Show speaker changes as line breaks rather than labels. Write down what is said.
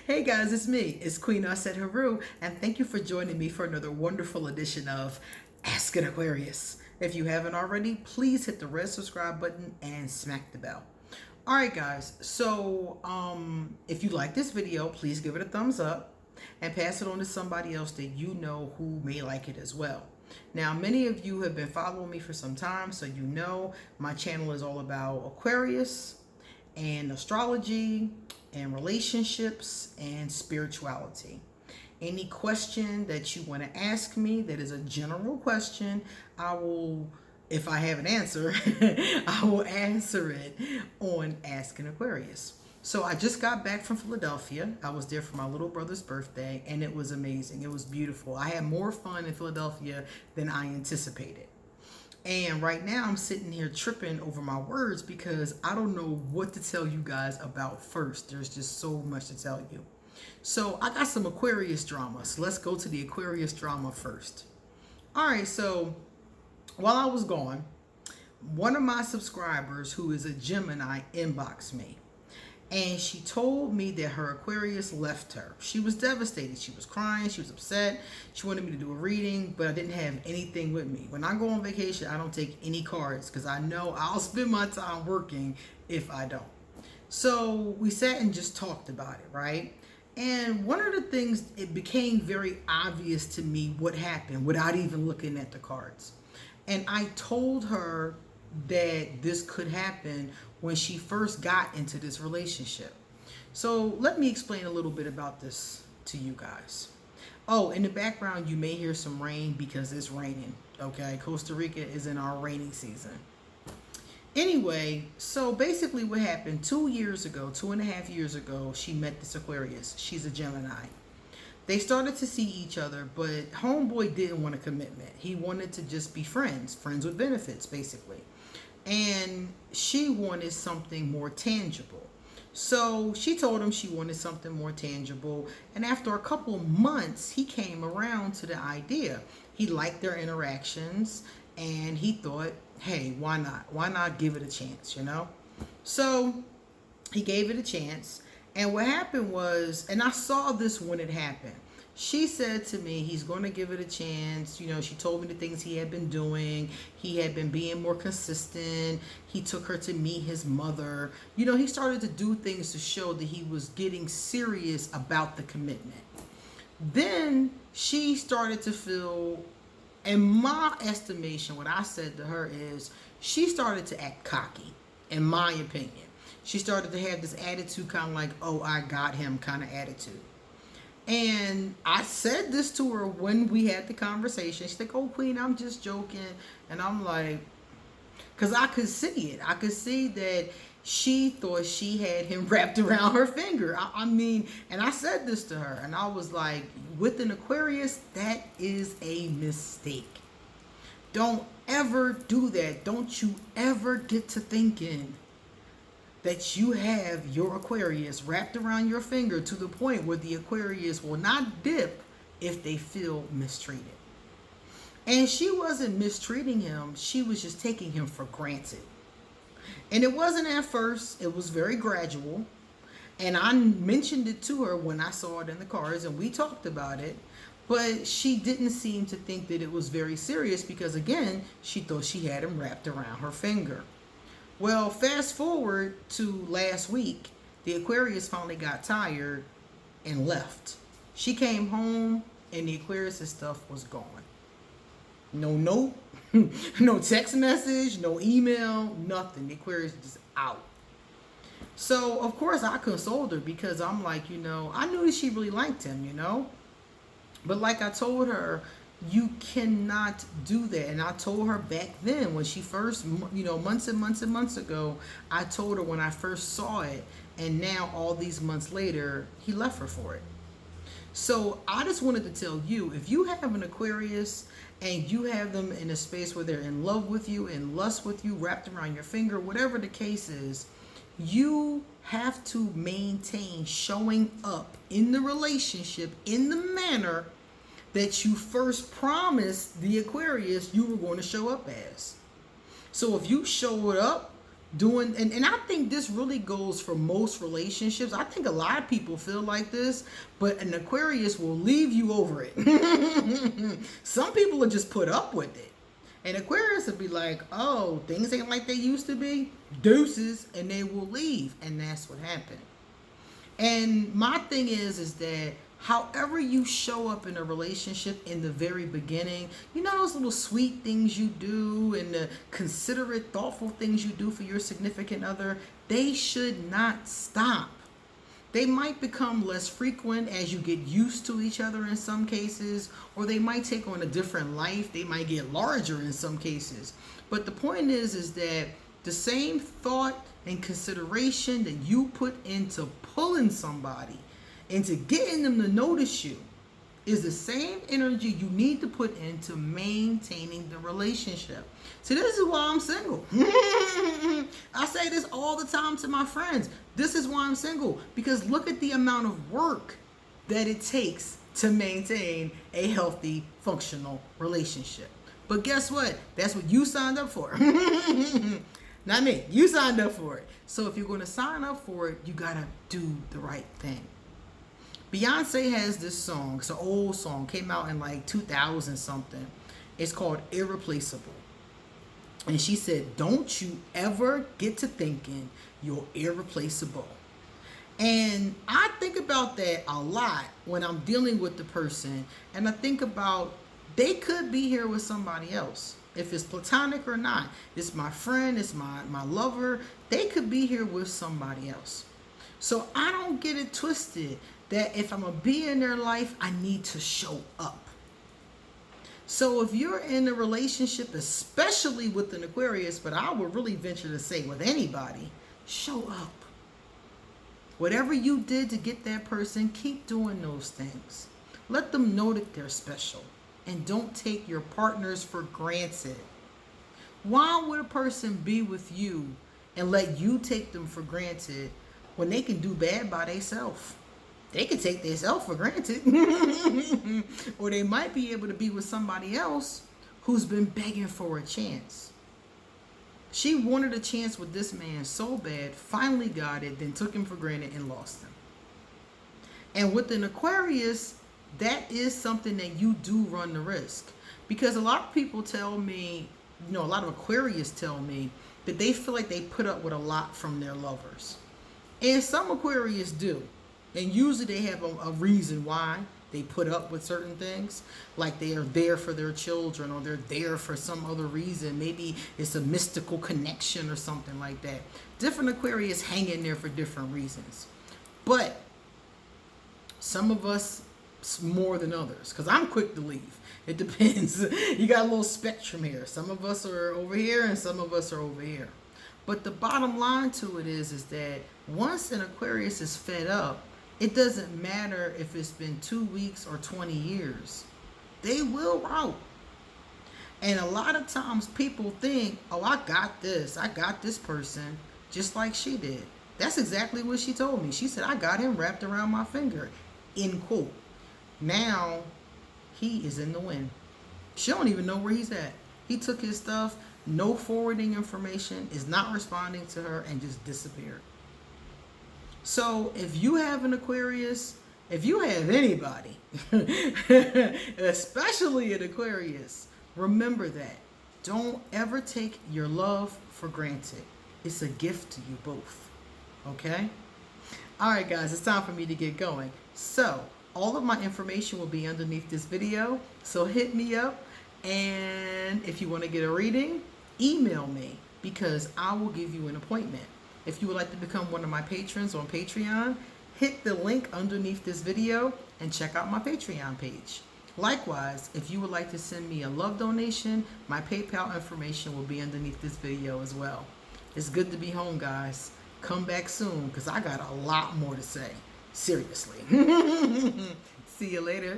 Hey guys, it's me. It's Queen Aset Haru, and thank you for joining me for another wonderful edition of Ask an Aquarius. If you haven't already, please hit the red subscribe button and smack the bell. All right, guys. So, if you like this video, please give it a thumbs up and pass it on to somebody else that you know who may like it as well. Now, many of you have been following me for some time, so you know my channel is all about Aquarius and astrology and relationships and spirituality. Any question that you want to ask me that is a general question, I will, if I have an answer, I will answer it on Ask an Aquarius. So I just got back from Philadelphia. I was there for my little brother's birthday, and it was amazing. It was beautiful. I had more fun in Philadelphia than I anticipated. And right now I'm sitting here tripping over my words because I don't know what to tell you guys about first. There's just so much to tell you. So I got some Aquarius drama. So let's go to the Aquarius drama first. All right, so while I was gone, one of my subscribers who is a Gemini inboxed me. And she told me that her Aquarius left her. She was devastated. She was crying. She was upset. She wanted me to do a reading, but I didn't have anything with me. When I go on vacation, I don't take any cards because I know I'll spend my time working if I don't. So we sat and just talked about it, right? And one of the things, it became very obvious to me what happened without even looking at the cards. And I told her that this could happen when she first got into this relationship. So let me explain a little bit about this to you guys. Oh, in the background you may hear some rain because it's raining. Okay, Costa Rica is in our raining season. Anyway, so basically what happened 2.5 years ago, she met this Aquarius. She's a Gemini. They started to see each other, but homeboy didn't want a commitment. He wanted to just be friends with benefits, basically. And she wanted something more tangible. So she told him she wanted something more tangible. And after a couple of months, he came around to the idea. He liked their interactions and he thought, hey, why not? Why not give it a chance, you know? So he gave it a chance. And what happened was, and I saw this when it happened. She said to me, he's going to give it a chance. You know, she told me the things he had been doing. He had been being more consistent. He took her to meet his mother. You know, he started to do things to show that he was getting serious about the commitment. Then she started to feel, in my estimation, what I said to her is, she started to act cocky, in my opinion. She started to have this attitude, kind of like, oh, I got him kind of attitude. And I said this to her when we had the conversation. She's like, oh, Queen, I'm just joking. And I'm like, because I could see it. I could see that she thought she had him wrapped around her finger. I mean, and I said this to her. And I was like, with an Aquarius, that is a mistake. Don't ever do that. Don't you ever get to thinking that you have your Aquarius wrapped around your finger to the point where the Aquarius will not dip if they feel mistreated. And she wasn't mistreating him. She was just taking him for granted. And it wasn't at first. It was very gradual. And I mentioned it to her when I saw it in the cards and we talked about it. But she didn't seem to think that it was very serious because, again, she thought she had him wrapped around her finger. Well, fast forward to last week, the Aquarius finally got tired and left. She came home and the Aquarius' stuff was gone. No note, no text message, no email, nothing. The Aquarius is just out. So, of course, I consoled her because I'm like, you know, I knew that she really liked him, you know. But like I told her, you cannot do that. And I told her back then when she first, you know, months and months and months ago, I told her when I first saw it, and now all these months later, he left her for it. So I just wanted to tell you, if you have an Aquarius and you have them in a space where they're in love with you, in lust with you, wrapped around your finger, whatever the case is, you have to maintain showing up in the relationship in the manner that you first promised the Aquarius you were going to show up as. So if you showed up doing, and I think this really goes for most relationships. I think a lot of people feel like this, but an Aquarius will leave you over it. Some people will just put up with it. And Aquarius will be like, oh, things ain't like they used to be. Deuces, and they will leave. And that's what happened. And my thing is that however you show up in a relationship in the very beginning, you know, those little sweet things you do and the considerate, thoughtful things you do for your significant other, they should not stop. They might become less frequent as you get used to each other in some cases, or they might take on a different life. They might get larger in some cases. But the point is that the same thought and consideration that you put into pulling somebody, into getting them to notice you, is the same energy you need to put into maintaining the relationship. So this is why I'm single. I say this all the time to my friends. This is why I'm single. Because look at the amount of work that it takes to maintain a healthy, functional relationship. But guess what? That's what you signed up for. Not me. You signed up for it. So if you're going to sign up for it, you got to do the right thing. Beyonce has this song. It's an old song. Came out in like 2000 something. It's called Irreplaceable. And she said, don't you ever get to thinking you're irreplaceable. And I think about that a lot when I'm dealing with the person. And I think about they could be here with somebody else. If it's platonic or not. It's my friend. It's my lover. They could be here with somebody else. So I don't get it twisted that if I'm going to be in their life, I need to show up. So if you're in a relationship, especially with an Aquarius, but I would really venture to say with anybody, show up. Whatever you did to get that person, keep doing those things. Let them know that they're special. And don't take your partners for granted. Why would a person be with you and let you take them for granted when they can do bad by themselves? They can take themselves for granted. Or they might be able to be with somebody else who's been begging for a chance. She wanted a chance with this man so bad, finally got it, then took him for granted and lost him. And with an Aquarius, that is something that you do run the risk. Because a lot of people tell me, a lot of Aquarius tell me that they feel like they put up with a lot from their lovers. And some Aquarius do. And usually they have a reason why they put up with certain things. Like they are there for their children, or they're there for some other reason. Maybe it's a mystical connection or something like that. Different Aquarius hang in there for different reasons. But some of us more than others, because I'm quick to leave. It depends. You got a little spectrum here. Some of us are over here and some of us are over here. But the bottom line to it is that once an Aquarius is fed up, it doesn't matter if it's been 2 weeks or 20 years. They will route. And a lot of times people think, oh, I got this person, just like she did. That's exactly what she told me. She said, I got him wrapped around my finger, end quote. Now, he is in the wind. She don't even know where he's at. He took his stuff, no forwarding information, is not responding to her, and just disappeared. So, if you have an Aquarius, if you have anybody, especially an Aquarius, remember that. Don't ever take your love for granted. It's a gift to you both. Okay? Alright guys, it's time for me to get going. So, all of my information will be underneath this video, so hit me up, and if you want to get a reading, email me, because I will give you an appointment. If you would like to become one of my patrons on Patreon, hit the link underneath this video and check out my Patreon page. Likewise, if you would like to send me a love donation, my PayPal information will be underneath this video as well. It's good to be home, guys. Come back soon, because I got a lot more to say. Seriously. See you later.